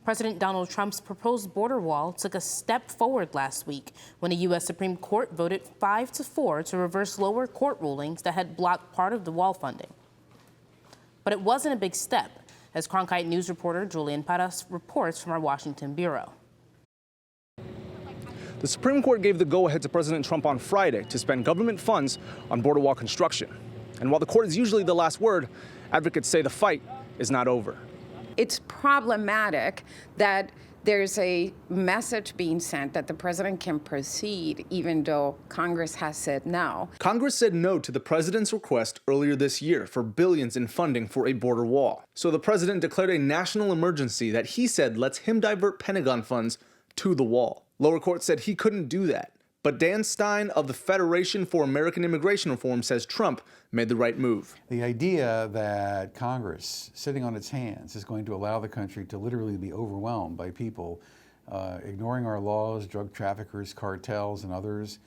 President Donald Trump's proposed border wall took a step forward last week when a U.S. Supreme Court voted 5-4 to reverse lower court rulings that had blocked part of the wall funding. But it wasn't a big step, as Cronkite News reporter Julian reports from our Washington bureau. The Supreme Court gave the go-ahead to President Trump on Friday to spend government funds on border wall construction. And while the court is usually the last word, advocates say the fight is not over. It's problematic that there's a message being sent that the president can proceed even though Congress has said no. Congress said no to the president's request earlier this year for billions in funding for a border wall. So the president declared a national emergency that he said lets him divert Pentagon funds to the wall. Lower court said he couldn't do that. But Dan Stein of the Federation for American Immigration Reform says Trump made the right move. The idea that Congress, sitting on its hands, is going to allow the country to literally be overwhelmed by people ignoring our laws, drug traffickers, cartels, and others,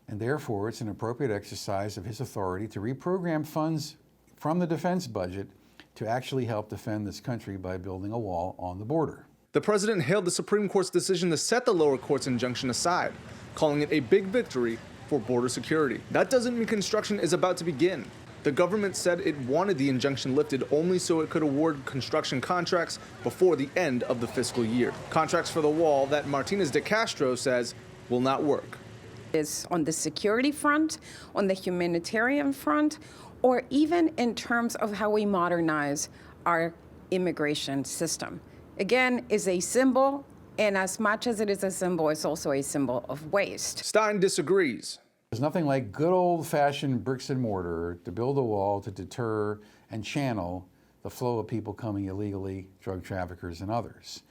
and therefore it's an appropriate exercise of his authority to reprogram funds from the defense budget to actually help defend this country by building a wall on the border. The president hailed the Supreme Court's decision to set the lower court's injunction aside, calling it a big victory for border security. That doesn't mean construction is about to begin. The government said it wanted the injunction lifted only so it could award construction contracts before the end of the fiscal year. Contracts for the wall that Martinez de Castro says will not work. Is on the security front, on the humanitarian front, or even in terms of how we modernize our immigration system. Again, is a symbol, and as much as it is a symbol, it's also a symbol of waste. Stein disagrees. There's nothing like good old-fashioned bricks and mortar to build a wall to deter and channel the flow of people coming illegally, drug traffickers and others.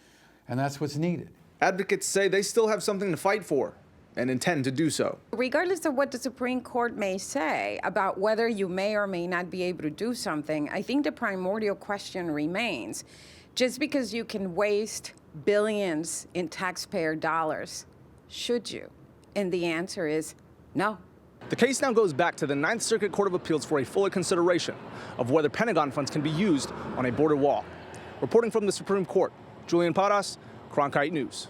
And that's what's needed. Advocates say they still have something to fight for and intend to do so. Regardless of what the Supreme Court may say about whether you may or may not be able to do something, I think the primordial question remains, just because you can waste billions in taxpayer dollars, should you? And the answer is no. The case now goes back to the Ninth Circuit Court of Appeals for a fuller consideration of whether Pentagon funds can be used on a border wall. Reporting from the Supreme Court, Julian, Cronkite News.